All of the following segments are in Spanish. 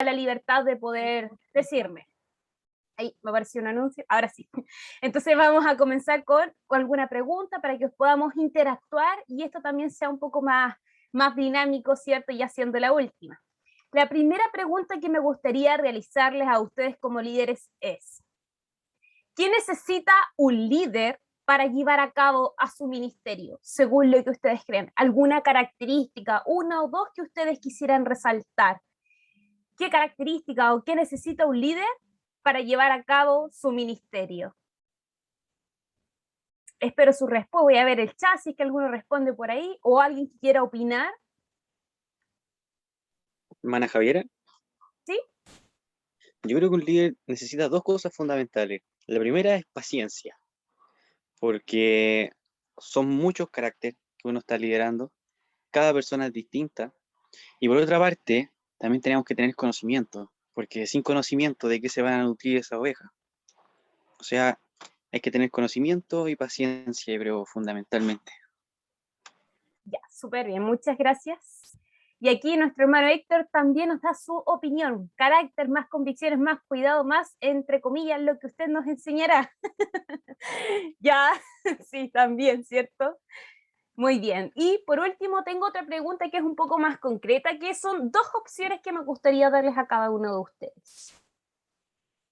la libertad de poder decirme. Ahí me apareció un anuncio, ahora sí. Entonces vamos a comenzar con alguna pregunta para que podamos interactuar y esto también sea un poco más dinámico, ¿cierto? Ya siendo la última. La primera pregunta que me gustaría realizarles a ustedes como líderes es, ¿qué necesita un líder para llevar a cabo a su ministerio, según lo que ustedes creen? ¿Alguna característica, una o dos que ustedes quisieran resaltar? ¿Qué característica o qué necesita un líder para llevar a cabo su ministerio? Espero su respuesta. Voy a ver el chat si es que alguno responde por ahí o alguien que quiera opinar. Hermana Javiera, ¿Sí? yo creo que un líder necesita dos cosas fundamentales. La primera es paciencia, porque son muchos caracteres que uno está liderando, cada persona es distinta, y por otra parte, también tenemos que tener conocimiento, porque sin conocimiento de qué se van a nutrir esas ovejas. O sea, hay que tener conocimiento y paciencia, yo creo, fundamentalmente. Ya, súper bien, muchas gracias. Y aquí nuestro hermano Héctor también nos da su opinión, carácter, más convicciones, más cuidado, más, entre comillas, lo que usted nos enseñará. Ya, sí, también, ¿cierto? Muy bien. Y por último, tengo otra pregunta que es un poco más concreta, que son dos opciones que me gustaría darles a cada uno de ustedes.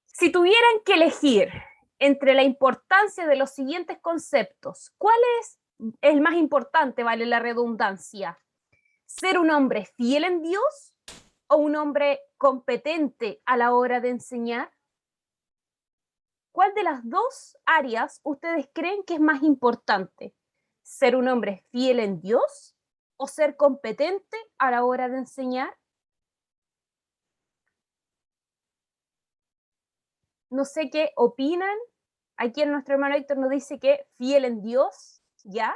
Si tuvieran que elegir entre la importancia de los siguientes conceptos, ¿cuál es el más importante, vale la redundancia? ¿Ser un hombre fiel en Dios o un hombre competente a la hora de enseñar? ¿Cuál de las dos áreas ustedes creen que es más importante? ¿Ser un hombre fiel en Dios o ser competente a la hora de enseñar? No sé qué opinan. Aquí nuestro hermano Héctor nos dice que fiel en Dios, ¿ya?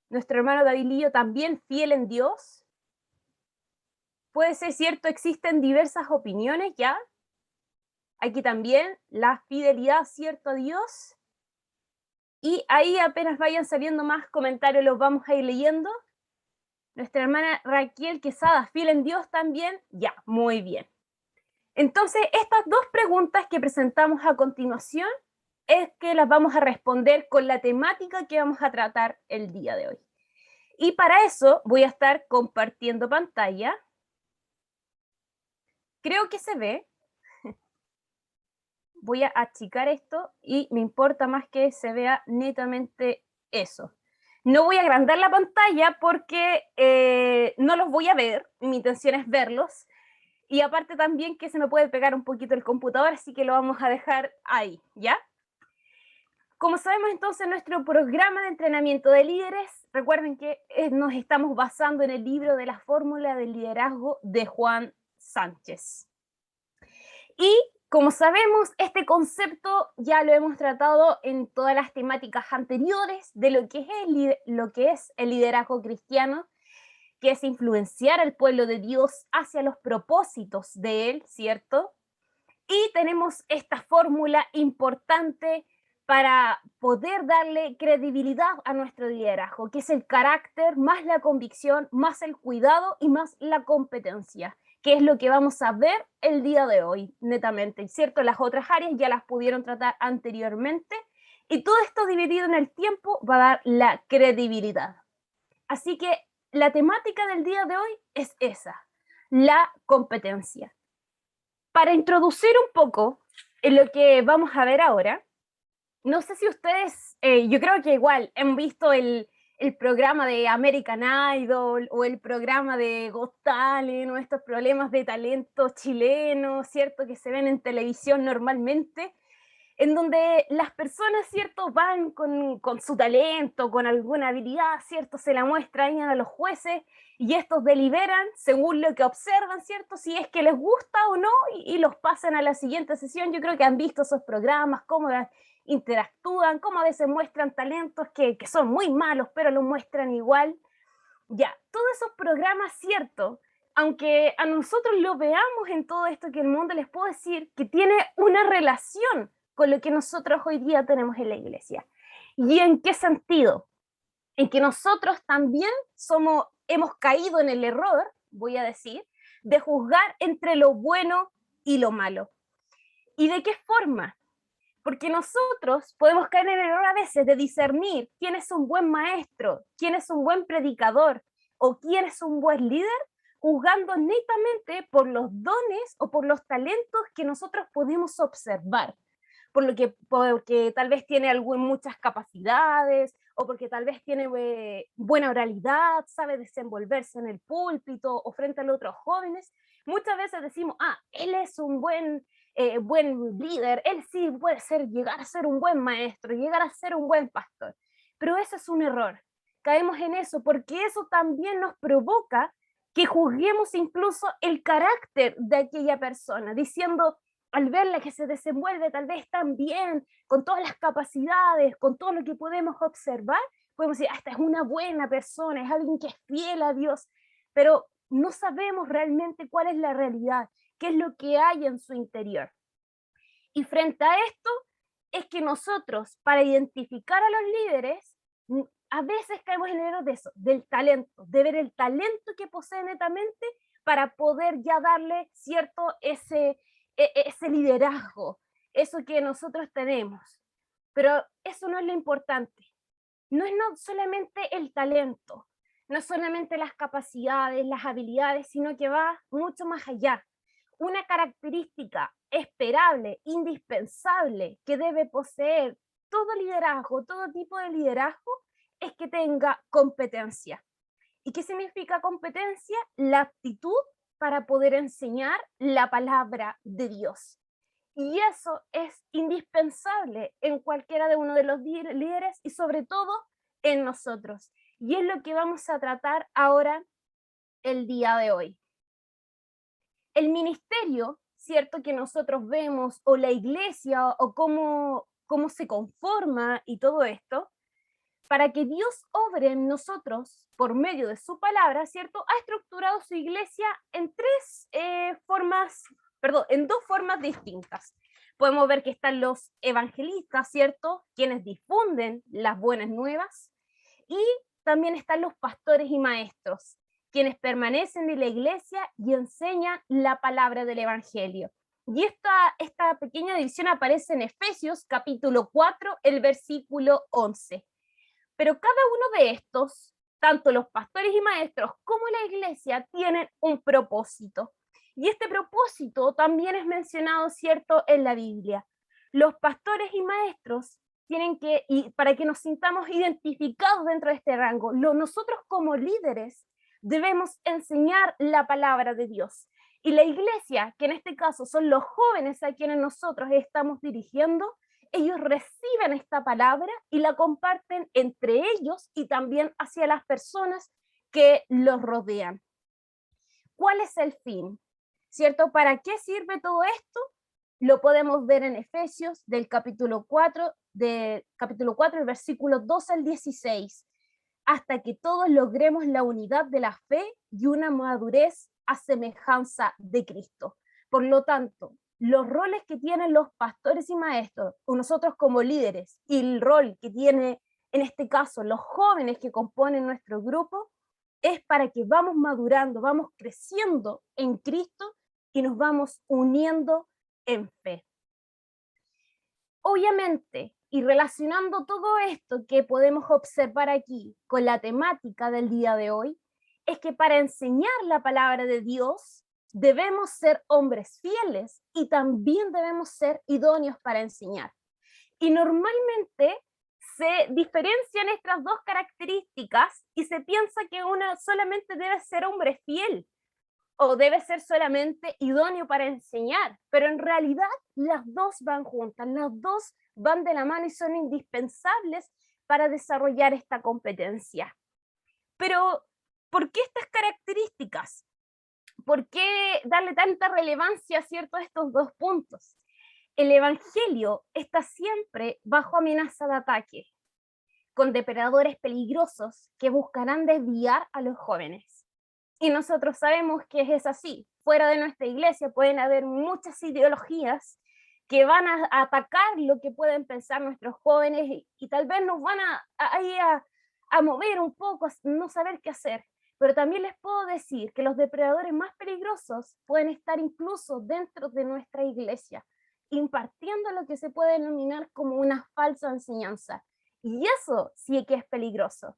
Nuestro hermano David Lillo también fiel en Dios. Puede ser cierto, existen diversas opiniones, ¿ya? Aquí también la fidelidad, cierto, a Dios. Y ahí apenas vayan saliendo más comentarios, los vamos a ir leyendo. Nuestra hermana Raquel Quesada, fiel en Dios también, ya, muy bien. Entonces, estas dos preguntas que presentamos a continuación es que las vamos a responder con la temática que vamos a tratar el día de hoy. Y para eso voy a estar compartiendo pantalla. Creo que se ve. Voy a achicar esto y me importa más que se vea netamente eso. No voy a agrandar la pantalla porque no los voy a ver, mi intención es verlos, y aparte también que se me puede pegar un poquito el computador, así que lo vamos a dejar ahí, ¿ya? Como sabemos entonces, nuestro programa de entrenamiento de líderes, recuerden que nos estamos basando en el libro de la fórmula del liderazgo de Juan Sánchez. Y como sabemos, este concepto ya lo hemos tratado en todas las temáticas anteriores de lo que es el liderazgo cristiano, que es influenciar al pueblo de Dios hacia los propósitos de él, ¿cierto? Y tenemos esta fórmula importante para poder darle credibilidad a nuestro liderazgo, que es el carácter, más la convicción, más el cuidado y más la competencia, que es lo que vamos a ver el día de hoy, netamente. Y cierto, las otras áreas ya las pudieron tratar anteriormente, y todo esto dividido en el tiempo va a dar la credibilidad. Así que la temática del día de hoy es esa, la competencia. Para introducir un poco en lo que vamos a ver ahora, no sé si ustedes, yo creo que igual han visto el programa de American Idol o el programa de Got Talent o estos problemas de talento chileno, ¿cierto? Que se ven en televisión normalmente, en donde las personas, ¿cierto? Van con su talento, con alguna habilidad, ¿cierto? Se la muestran a los jueces y estos deliberan según lo que observan, ¿cierto? Si es que les gusta o no y los pasan a la siguiente sesión. Yo creo que han visto esos programas, cómo interactúan, cómo a veces muestran talentos que son muy malos, pero los muestran igual. Ya, todos esos programas, ¿cierto? Aunque a nosotros lo veamos en todo esto que el mundo, les puedo decir que tiene una relación con lo que nosotros hoy día tenemos en la iglesia. ¿Y en qué sentido? En que nosotros también hemos caído en el error, voy a decir, de juzgar entre lo bueno y lo malo. ¿Y de qué forma? Porque nosotros podemos caer en el error a veces de discernir quién es un buen maestro, quién es un buen predicador o quién es un buen líder, juzgando netamente por los dones o por los talentos que nosotros podemos observar, porque tal vez tiene muchas capacidades, o porque tal vez tiene buena oralidad, sabe desenvolverse en el púlpito o frente a los otros jóvenes. Muchas veces decimos, él es un buen líder, él sí puede llegar a ser un buen maestro, llegar a ser un buen pastor. Pero eso es un error. Caemos en eso porque eso también nos provoca que juzguemos incluso el carácter de aquella persona, diciendo, al verla que se desenvuelve tal vez tan bien, con todas las capacidades, con todo lo que podemos observar, podemos decir, esta es una buena persona, es alguien que es fiel a Dios, pero no sabemos realmente cuál es la realidad, qué es lo que hay en su interior. Y frente a esto, es que nosotros, para identificar a los líderes, a veces caemos en el error de eso, del talento, de ver el talento que posee netamente para poder ya darle cierto ese liderazgo, eso que nosotros tenemos. Pero eso no es lo importante. No es solamente el talento, no solamente las capacidades, las habilidades, sino que va mucho más allá. Una característica esperable, indispensable, que debe poseer todo liderazgo, todo tipo de liderazgo, es que tenga competencia. ¿Y qué significa competencia? La aptitud para poder enseñar la palabra de Dios. Y eso es indispensable en cualquiera de uno de los líderes y sobre todo en nosotros. Y es lo que vamos a tratar ahora el día de hoy. El ministerio, ¿cierto? Que nosotros vemos, o la iglesia, o cómo se conforma y todo esto, para que Dios obre en nosotros por medio de su palabra, ¿cierto? Ha estructurado su iglesia en en dos formas distintas. Podemos ver que están los evangelistas, ¿cierto? Quienes difunden las buenas nuevas, y también están los pastores y maestros, quienes permanecen en la iglesia y enseñan la palabra del evangelio. Y esta pequeña división aparece en Efesios capítulo 4, el versículo 11. Pero cada uno de estos, tanto los pastores y maestros como la iglesia, tienen un propósito. Y este propósito también es mencionado, ¿cierto?, en la Biblia. Los pastores y maestros tienen que, y para que nos sintamos identificados dentro de este rango, nosotros como líderes debemos enseñar la palabra de Dios. Y la iglesia, que en este caso son los jóvenes a quienes nosotros estamos dirigiendo, ellos reciben esta palabra y la comparten entre ellos y también hacia las personas que los rodean. ¿Cuál es el fin? ¿Cierto? ¿Para qué sirve todo esto? Lo podemos ver en Efesios del capítulo 4, el versículo 12 al 16, hasta que todos logremos la unidad de la fe y una madurez a semejanza de Cristo. Por lo tanto, los roles que tienen los pastores y maestros, o nosotros como líderes, y el rol que tiene, en este caso, los jóvenes que componen nuestro grupo, es para que vamos madurando, vamos creciendo en Cristo y nos vamos uniendo en fe. Obviamente, y relacionando todo esto que podemos observar aquí con la temática del día de hoy, es que para enseñar la palabra de Dios debemos ser hombres fieles y también debemos ser idóneos para enseñar. Y normalmente se diferencian estas dos características y se piensa que uno solamente debe ser hombre fiel o debe ser solamente idóneo para enseñar, pero en realidad las dos van juntas, las dos van de la mano y son indispensables para desarrollar esta competencia. Pero, ¿por qué estas características? ¿Por qué darle tanta relevancia, ¿cierto?, a estos dos puntos? El evangelio está siempre bajo amenaza de ataque, con depredadores peligrosos que buscarán desviar a los jóvenes. Y nosotros sabemos que es así. Fuera de nuestra iglesia pueden haber muchas ideologías que van a atacar lo que pueden pensar nuestros jóvenes y tal vez nos van a mover un poco, a no saber qué hacer. Pero también les puedo decir que los depredadores más peligrosos pueden estar incluso dentro de nuestra iglesia, impartiendo lo que se puede denominar como una falsa enseñanza. Y eso sí que es peligroso.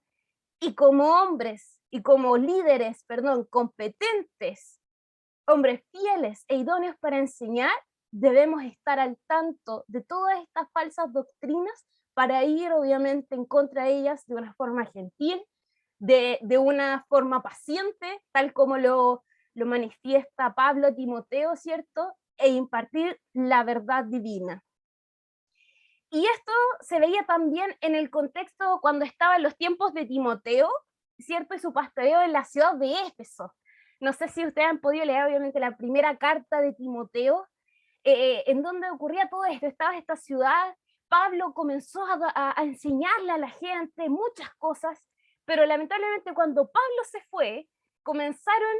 Y como hombres y como líderes, perdón, competentes, hombres fieles e idóneos para enseñar, debemos estar al tanto de todas estas falsas doctrinas para ir obviamente en contra de ellas de una forma gentil, de una forma paciente, tal como lo manifiesta Pablo a Timoteo, ¿cierto? E impartir la verdad divina. Y esto se veía también en el contexto cuando estaba en los tiempos de Timoteo, ¿cierto? Y su pastoreo en la ciudad de Éfeso. No sé si ustedes han podido leer, obviamente, la primera carta de Timoteo, en donde ocurría todo esto. Estaba esta ciudad, Pablo comenzó a enseñarle a la gente muchas cosas, pero lamentablemente cuando Pablo se fue, comenzaron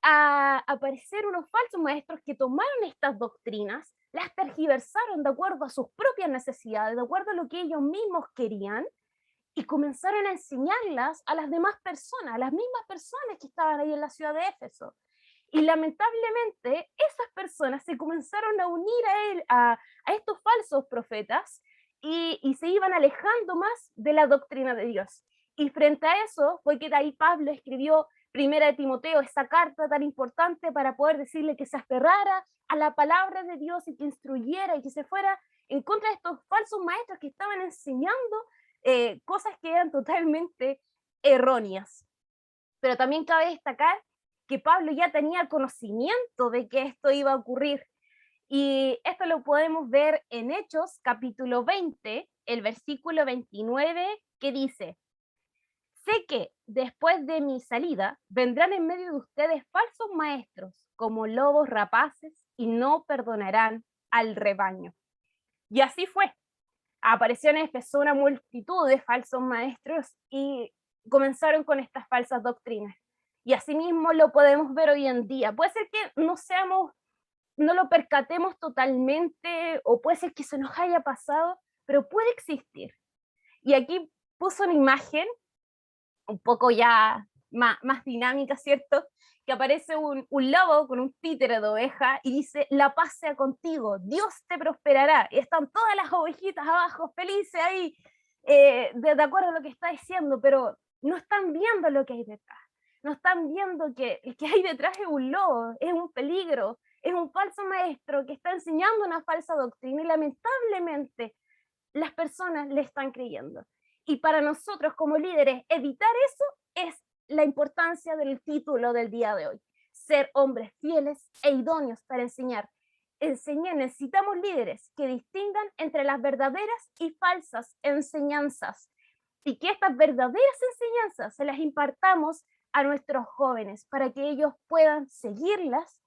a aparecer unos falsos maestros que tomaron estas doctrinas, las tergiversaron de acuerdo a sus propias necesidades, de acuerdo a lo que ellos mismos querían, y comenzaron a enseñarlas a las demás personas, a las mismas personas que estaban ahí en la ciudad de Éfeso. Y lamentablemente esas personas se comenzaron a unir a estos falsos profetas y se iban alejando más de la doctrina de Dios. Y frente a eso fue que de ahí Pablo escribió Primera de Timoteo, esa carta tan importante para poder decirle que se aferrara a la palabra de Dios y que instruyera y que se fuera en contra de estos falsos maestros que estaban enseñando cosas que eran totalmente erróneas. Pero también cabe destacar que Pablo ya tenía conocimiento de que esto iba a ocurrir. Y esto lo podemos ver en Hechos, capítulo 20, el versículo 29, que dice: sé que después de mi salida vendrán en medio de ustedes falsos maestros, como lobos rapaces, y no perdonarán al rebaño. Y así fue. Apareció en Éfeso una multitud de falsos maestros y comenzaron con estas falsas doctrinas. Y asimismo lo podemos ver hoy en día. Puede ser que no lo percatemos totalmente, o puede ser que se nos haya pasado, pero puede existir. Y aquí puso una imagen un poco ya más dinámica, ¿cierto? Que aparece un lobo con un títere de oveja y dice: la paz sea contigo, Dios te prosperará. Y están todas las ovejitas abajo, felices ahí, de acuerdo a lo que está diciendo, pero no están viendo lo que hay detrás. No están viendo que el que hay detrás es un lobo, es un peligro, es un falso maestro que está enseñando una falsa doctrina y lamentablemente las personas le están creyendo. Y para nosotros como líderes, evitar eso es la importancia del título del día de hoy. Ser hombres fieles e idóneos para enseñar. Necesitamos líderes que distingan entre las verdaderas y falsas enseñanzas, y que estas verdaderas enseñanzas se las impartamos a nuestros jóvenes para que ellos puedan seguirlas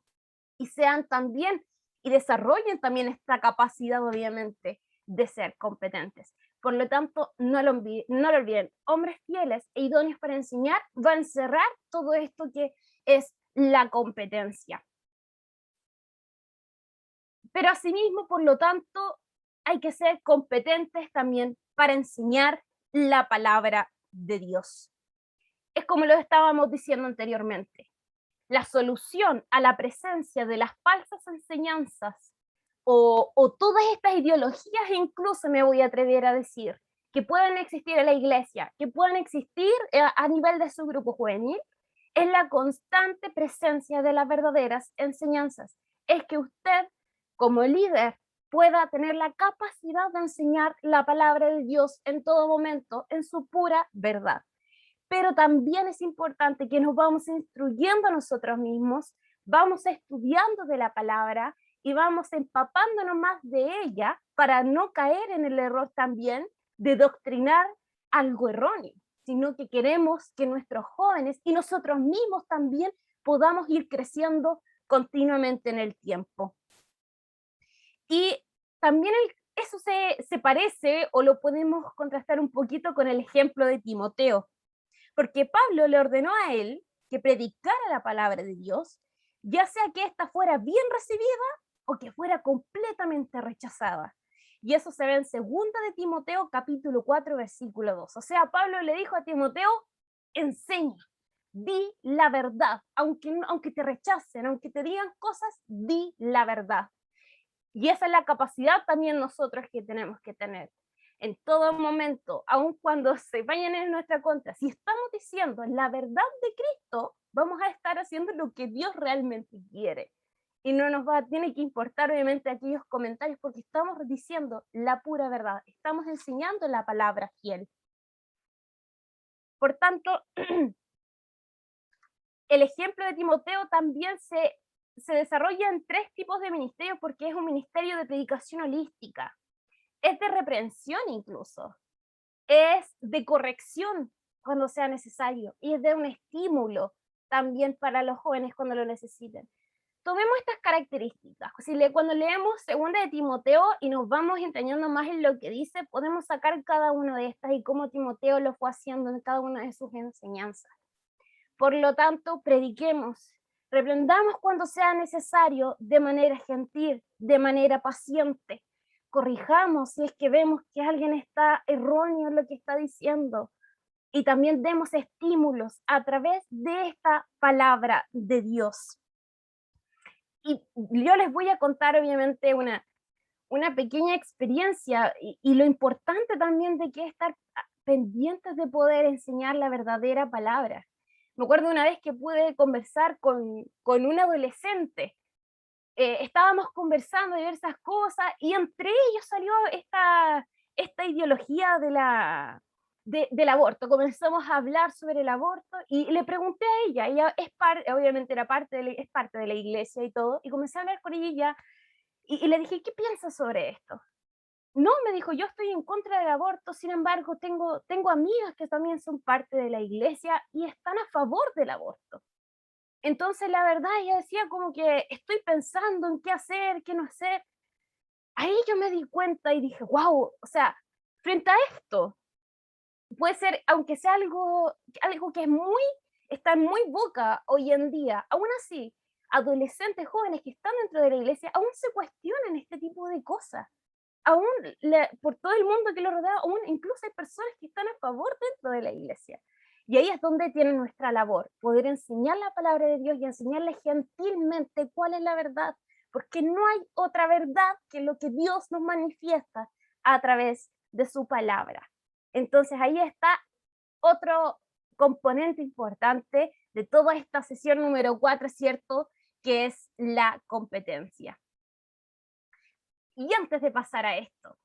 y sean también y desarrollen también esta capacidad, obviamente, de ser competentes. Por lo tanto, no lo olviden, hombres fieles e idóneos para enseñar va a encerrar todo esto que es la competencia. Pero asimismo, por lo tanto, hay que ser competentes también para enseñar la palabra de Dios. Es como lo estábamos diciendo anteriormente. La solución a la presencia de las falsas enseñanzas o todas estas ideologías, incluso me voy a atrever a decir, que pueden existir en la iglesia, que pueden existir a nivel de su grupo juvenil, es la constante presencia de las verdaderas enseñanzas. Es que usted, como líder, pueda tener la capacidad de enseñar la palabra de Dios en todo momento, en su pura verdad. Pero también es importante que nos vamos instruyendo a nosotros mismos, vamos estudiando de la palabra y vamos empapándonos más de ella para no caer en el error también de doctrinar algo erróneo, sino que queremos que nuestros jóvenes y nosotros mismos también podamos ir creciendo continuamente en el tiempo. Y también eso se parece o lo podemos contrastar un poquito con el ejemplo de Timoteo, porque Pablo le ordenó a él que predicara la palabra de Dios, ya sea que ésta fuera bien recibida o que fuera completamente rechazada. Y eso se ve en 2 de Timoteo, capítulo 4, versículo 2. O sea, Pablo le dijo a Timoteo: enseña, di la verdad, aunque te rechacen, aunque te digan cosas, di la verdad. Y esa es la capacidad también nosotros que tenemos que tener. En todo momento, aun cuando se vayan en nuestra contra, si estamos diciendo la verdad de Cristo, vamos a estar haciendo lo que Dios realmente quiere. Y no nos tiene que importar obviamente aquellos comentarios porque estamos diciendo la pura verdad, estamos enseñando la palabra fiel. Por tanto, el ejemplo de Timoteo también se desarrolla en 3 tipos de ministerios porque es un ministerio de predicación holística, es de reprensión incluso, es de corrección cuando sea necesario y es de un estímulo también para los jóvenes cuando lo necesiten. Tomemos estas características. Cuando leemos segunda de Timoteo y nos vamos entrañando más en lo que dice, podemos sacar cada una de estas y cómo Timoteo lo fue haciendo en cada una de sus enseñanzas. Por lo tanto, prediquemos, reprendamos cuando sea necesario de manera gentil, de manera paciente. Corrijamos si es que vemos que alguien está erróneo en lo que está diciendo. Y también demos estímulos a través de esta palabra de Dios. Y yo les voy a contar obviamente una pequeña experiencia y lo importante también de que estar pendientes de poder enseñar la verdadera palabra. Me acuerdo una vez que pude conversar con un adolescente. Estábamos conversando diversas cosas y entre ellos salió esta ideología del aborto. Comenzamos a hablar sobre el aborto y le pregunté a ella obviamente es parte de la iglesia y todo, y comencé a hablar con ella y le dije, ¿qué piensas sobre esto? No, me dijo, yo estoy en contra del aborto, sin embargo, tengo amigas que también son parte de la iglesia y están a favor del aborto. Entonces, la verdad, ella decía como que estoy pensando en qué hacer, qué no hacer. Ahí yo me di cuenta y dije, wow, o sea, frente a esto, puede ser, aunque sea algo que está en muy boca hoy en día, aún así, adolescentes jóvenes que están dentro de la iglesia aún se cuestionan este tipo de cosas. Aún por todo el mundo que lo rodea, aún incluso hay personas que están a favor dentro de la iglesia. Y ahí es donde tiene nuestra labor, poder enseñar la palabra de Dios y enseñarles gentilmente cuál es la verdad, porque no hay otra verdad que lo que Dios nos manifiesta a través de su palabra. Entonces ahí está otro componente importante de toda esta sesión número 4, ¿cierto? Que es la competencia. Y antes de pasar a esto,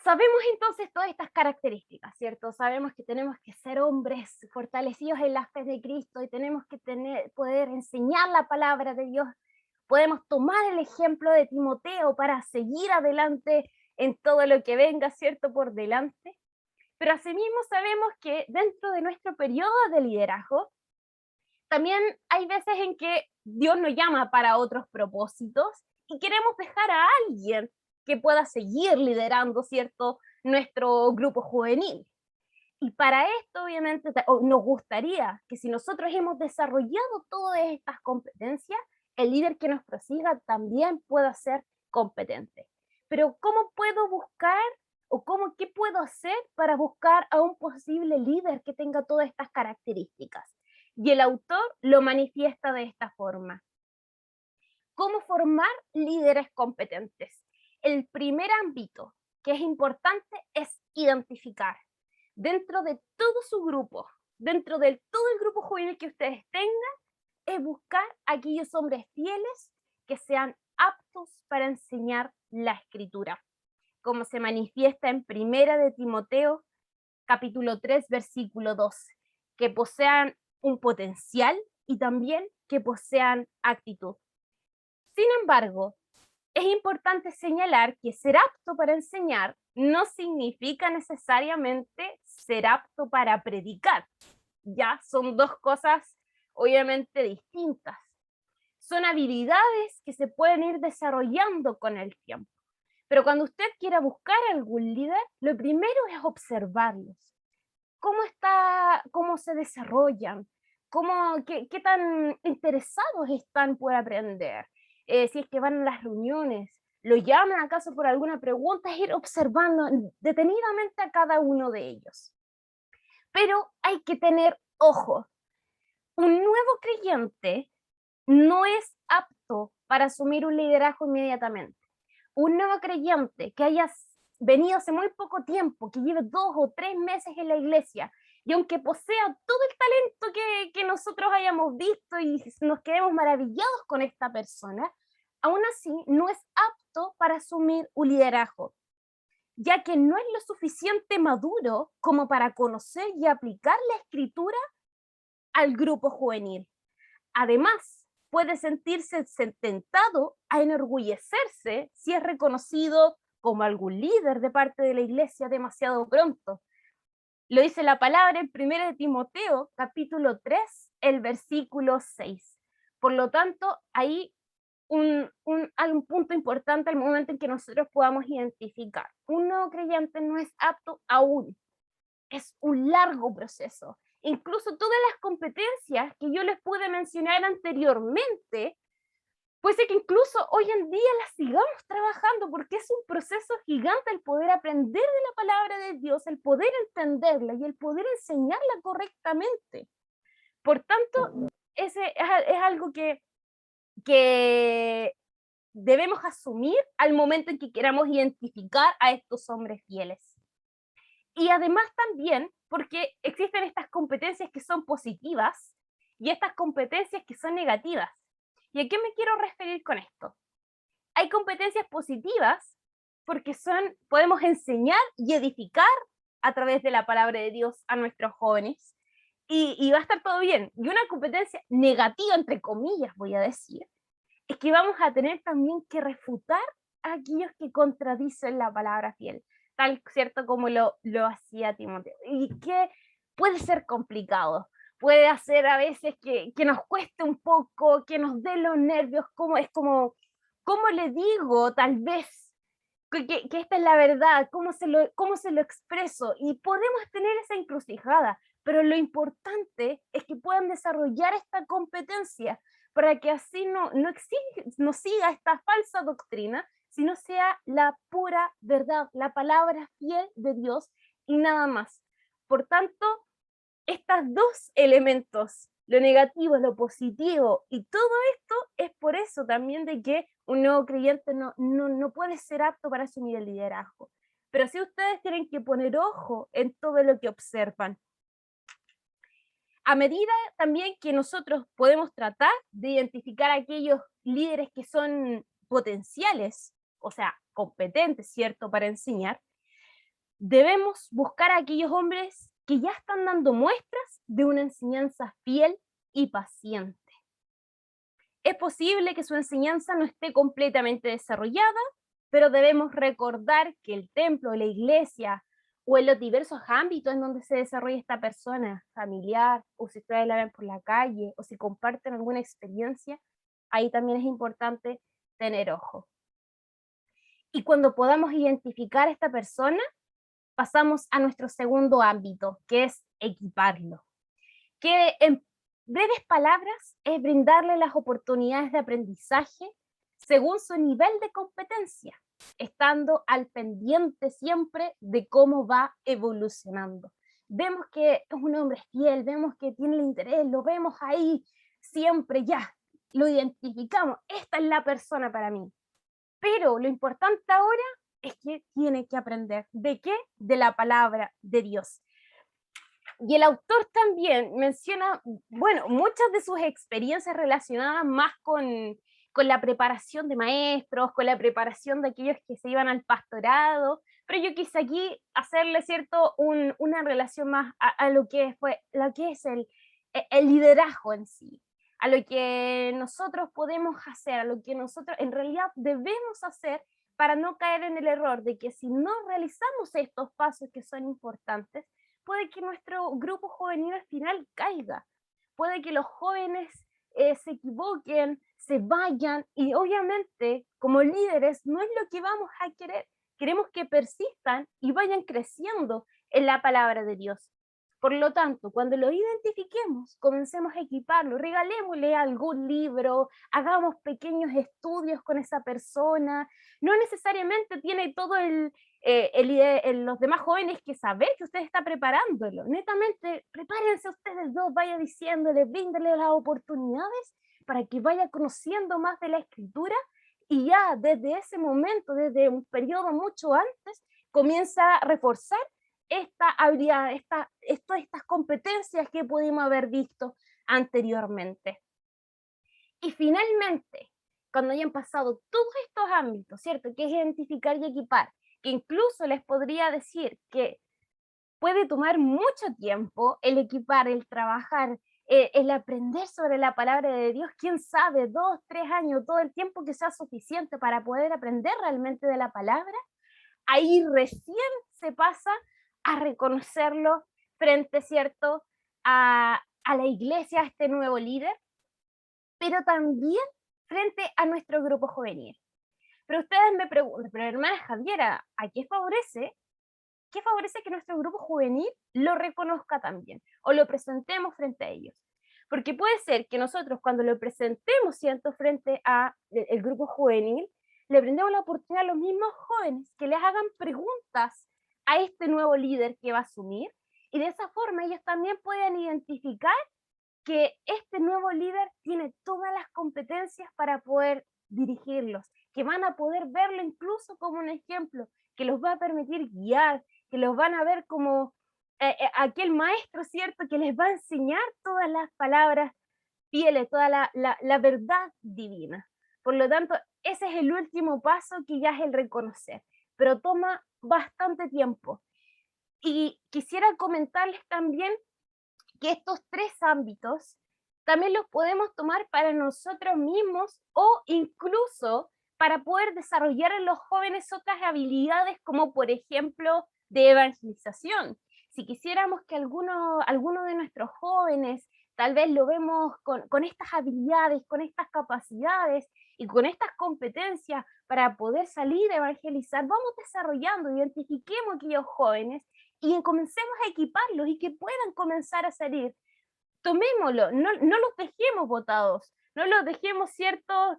sabemos entonces todas estas características, ¿cierto? Sabemos que tenemos que ser hombres fortalecidos en la fe de Cristo y tenemos que poder enseñar la palabra de Dios. Podemos tomar el ejemplo de Timoteo para seguir adelante en todo lo que venga, ¿cierto? Por delante. Pero asimismo sabemos que dentro de nuestro periodo de liderazgo, también hay veces en que Dios nos llama para otros propósitos y queremos dejar a alguien que pueda seguir liderando, ¿cierto?, nuestro grupo juvenil. Y para esto, obviamente, nos gustaría que si nosotros hemos desarrollado todas estas competencias, el líder que nos prosiga también pueda ser competente. Pero ¿cómo puedo buscar o qué puedo hacer para buscar a un posible líder que tenga todas estas características? Y el autor lo manifiesta de esta forma. ¿Cómo formar líderes competentes? El primer ámbito que es importante es identificar dentro de todo su grupo, dentro de todo el grupo juvenil que ustedes tengan, es buscar a aquellos hombres fieles que sean aptos para enseñar la escritura, como se manifiesta en Primera de Timoteo, capítulo 3, versículo 2, que posean un potencial y también que posean actitud. Sin embargo, es importante señalar que ser apto para enseñar no significa necesariamente ser apto para predicar. Ya son dos cosas obviamente distintas. Son habilidades que se pueden ir desarrollando con el tiempo. Pero cuando usted quiera buscar algún líder, lo primero es observarlos. ¿Cómo se desarrollan? ¿Qué tan interesados están por aprender? Si es que van a las reuniones, lo llaman acaso por alguna pregunta, es ir observando detenidamente a cada uno de ellos. Pero hay que tener ojo, un nuevo creyente no es apto para asumir un liderazgo inmediatamente. Un nuevo creyente que haya venido hace muy poco tiempo, que lleve 2 o 3 meses en la iglesia, y aunque posea todo el talento que nosotros hayamos visto y nos quedemos maravillados con esta persona, aún así no es apto para asumir un liderazgo, ya que no es lo suficiente maduro como para conocer y aplicar la escritura al grupo juvenil. Además, puede sentirse tentado a enorgullecerse si es reconocido como algún líder de parte de la iglesia demasiado pronto. Lo dice la palabra en 1 de Timoteo, capítulo 3, el versículo 6. Por lo tanto, ahí hay un punto importante al momento en que nosotros podamos identificar. Un nuevo creyente no es apto aún. Es un largo proceso. Incluso todas las competencias que yo les pude mencionar anteriormente, puede ser que incluso hoy en día las sigamos trabajando, porque es un proceso gigante el poder aprender de la palabra de Dios, el poder entenderla y el poder enseñarla correctamente. Por tanto, ese es algo que debemos asumir al momento en que queramos identificar a estos hombres fieles. Y además también porque existen estas competencias que son positivas y estas competencias que son negativas. ¿Y a qué me quiero referir con esto? Hay competencias positivas porque podemos enseñar y edificar a través de la palabra de Dios a nuestros jóvenes y va a estar todo bien. Y una competencia negativa, entre comillas, voy a decir, es que vamos a tener también que refutar a aquellos que contradicen la palabra fiel, tal cierto como lo hacía Timoteo, y que puede ser complicado, puede hacer a veces que nos cueste un poco, que nos dé los nervios, ¿cómo le digo tal vez que esta es la verdad? ¿Cómo se lo expreso? Y podemos tener esa encrucijada, pero lo importante es que puedan desarrollar esta competencia para que así no siga esta falsa doctrina, sino sea la pura verdad, la palabra fiel de Dios y nada más. Por tanto, estos dos elementos, lo negativo, lo positivo y todo esto es por eso también de que un nuevo creyente no puede ser apto para asumir el liderazgo. Pero sí ustedes tienen que poner ojo en todo lo que observan. A medida también que nosotros podemos tratar de identificar a aquellos líderes que son potenciales, o sea, competentes, ¿cierto?, para enseñar, debemos buscar a aquellos hombres que ya están dando muestras de una enseñanza fiel y paciente. Es posible que su enseñanza no esté completamente desarrollada, pero debemos recordar que el templo, la iglesia o en los diversos ámbitos en donde se desarrolla esta persona, familiar, o si ustedes la ven por la calle, o si comparten alguna experiencia, ahí también es importante tener ojo. Y cuando podamos identificar a esta persona, pasamos a nuestro segundo ámbito, que es equiparlo. Que en breves palabras es brindarle las oportunidades de aprendizaje según su nivel de competencia, estando al pendiente siempre de cómo va evolucionando. Vemos que es un hombre fiel, vemos que tiene el interés, lo vemos ahí siempre ya, lo identificamos, esta es la persona para mí. Pero lo importante ahora es que tiene que aprender. ¿De qué? De la palabra de Dios. Y el autor también menciona, bueno, muchas de sus experiencias relacionadas más con la preparación de maestros, con la preparación de aquellos que se iban al pastorado, pero yo quise aquí hacerle, ¿cierto?, una relación más a lo que es el liderazgo en sí, a lo que nosotros podemos hacer, a lo que nosotros en realidad debemos hacer para no caer en el error de que si no realizamos estos pasos que son importantes, puede que nuestro grupo juvenil al final caiga, puede que los jóvenes se equivoquen, se vayan, y obviamente como líderes no es lo que vamos a querer. Queremos que persistan y vayan creciendo en la palabra de Dios. Por lo tanto, cuando lo identifiquemos, comencemos a equiparlo, regalémosle algún libro, hagamos pequeños estudios con esa persona. No necesariamente tiene todo los demás jóvenes que saber que usted está preparándolo. Netamente, prepárense ustedes dos, vaya diciéndole, bríndele las oportunidades para que vaya conociendo más de la escritura y ya desde ese momento, desde un periodo mucho antes, comienza a reforzar esta habilidad, estas competencias que pudimos haber visto anteriormente. Y finalmente, cuando hayan pasado todos estos ámbitos, ¿cierto? Que es identificar y equipar, que incluso les podría decir que puede tomar mucho tiempo el equipar, el trabajar, el aprender sobre la palabra de Dios, quién sabe, 2, 3 años, todo el tiempo que sea suficiente para poder aprender realmente de la palabra, ahí recién se pasa a reconocerlo frente, ¿cierto?, a la iglesia, a este nuevo líder, pero también frente a nuestro grupo juvenil. Pero ustedes me preguntan, pero hermana Javiera, ¿a qué favorece? ¿Qué favorece que nuestro grupo juvenil lo reconozca también o lo presentemos frente a ellos? Porque puede ser que nosotros cuando lo presentemos, ¿cierto?, frente a el grupo juvenil, le brindemos la oportunidad a los mismos jóvenes que les hagan preguntas a este nuevo líder que va a asumir y de esa forma ellos también pueden identificar que este nuevo líder tiene todas las competencias para poder dirigirlos, que van a poder verlo incluso como un ejemplo, que los va a permitir guiar, que los van a ver como aquel maestro, ¿cierto?, que les va a enseñar todas las palabras fieles, toda la verdad divina. Por lo tanto, ese es el último paso que ya es el reconocer, pero toma bastante tiempo. Y quisiera comentarles también que estos 3 ámbitos también los podemos tomar para nosotros mismos o incluso para poder desarrollar en los jóvenes otras habilidades como por ejemplo de evangelización. Si quisiéramos que alguno de nuestros jóvenes tal vez lo vemos con estas habilidades, con estas capacidades y con estas competencias para poder salir a evangelizar, vamos desarrollando, identifiquemos aquellos jóvenes y comencemos a equiparlos y que puedan comenzar a salir. Tomémoslo, no los dejemos botados, no los dejemos, ¿cierto?,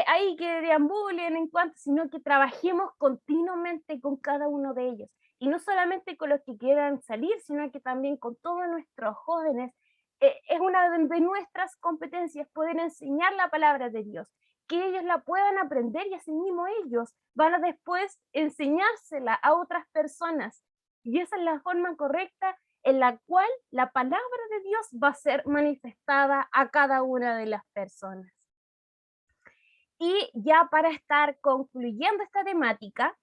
ahí que deambulen en cuanto, sino que trabajemos continuamente con cada uno de ellos. Y no solamente con los que quieran salir, sino que también con todos nuestros jóvenes. Es una de nuestras competencias poder enseñar la palabra de Dios, que ellos la puedan aprender y asimismo ellos van a después enseñársela a otras personas. Y esa es la forma correcta en la cual la palabra de Dios va a ser manifestada a cada una de las personas. Y ya para estar concluyendo esta temática,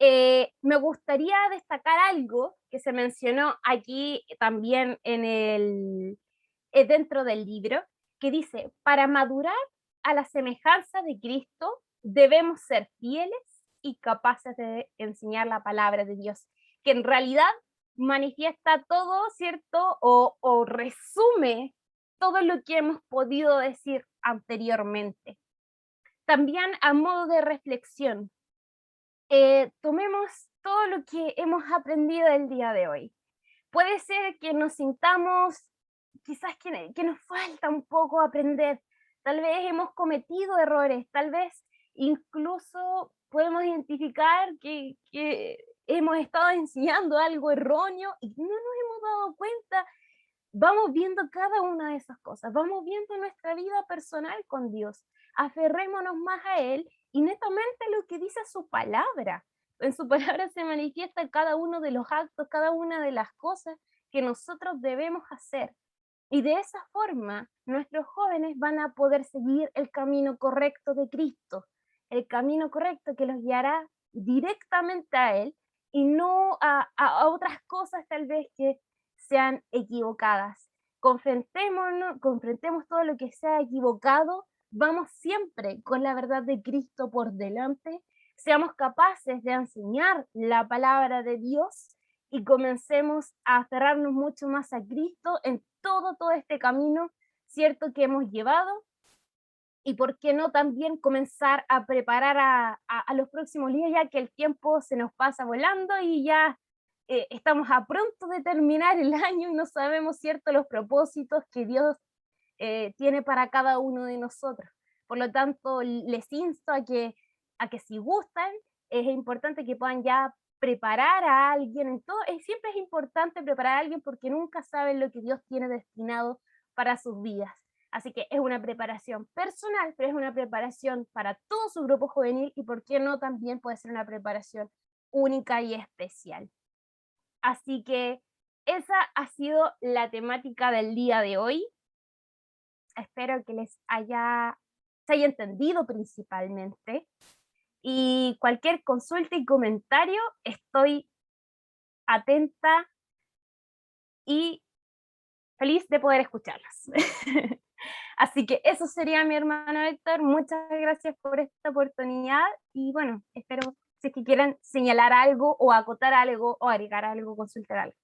me gustaría destacar algo que se mencionó aquí también dentro del libro, que dice, para madurar a la semejanza de Cristo, debemos ser fieles y capaces de enseñar la palabra de Dios, que en realidad manifiesta todo, ¿cierto? O resume todo lo que hemos podido decir anteriormente. También a modo de reflexión, tomemos todo lo que hemos aprendido el día de hoy. Puede ser que nos sintamos quizás que nos falta un poco aprender, tal vez hemos cometido errores, tal vez incluso podemos identificar que hemos estado enseñando algo erróneo y no nos hemos dado cuenta. Vamos viendo cada una de esas cosas, vamos viendo nuestra vida personal con Dios, aferrémonos más a Él y netamente lo que dice su palabra. En su palabra se manifiesta cada uno de los actos, cada una de las cosas que nosotros debemos hacer. Y de esa forma, nuestros jóvenes van a poder seguir el camino correcto de Cristo, el camino correcto que los guiará directamente a Él y no a otras cosas tal vez que sean equivocadas. Confrontemos todo lo que sea equivocado, vamos siempre con la verdad de Cristo por delante, seamos capaces de enseñar la palabra de Dios y comencemos a aferrarnos mucho más a Cristo en todo este camino, ¿cierto?, que hemos llevado. Y por qué no también comenzar a preparar a los próximos días, ya que el tiempo se nos pasa volando y ya estamos a pronto de terminar el año y no sabemos, ¿cierto?, los propósitos que Dios tiene para cada uno de nosotros. Por lo tanto, les insto a que si gustan, es importante que puedan ya preparar a alguien. En todo, siempre es importante preparar a alguien porque nunca saben lo que Dios tiene destinado para sus vidas. Así que es una preparación personal, pero es una preparación para todo su grupo juvenil y, por qué no, también puede ser una preparación única y especial. Así que esa ha sido la temática del día de hoy. Espero que se haya entendido principalmente. Y cualquier consulta y comentario, estoy atenta y feliz de poder escucharlos. Así que eso sería, mi hermano Héctor. Muchas gracias por esta oportunidad y bueno, espero si es que quieran señalar algo o acotar algo o agregar algo, consultar algo.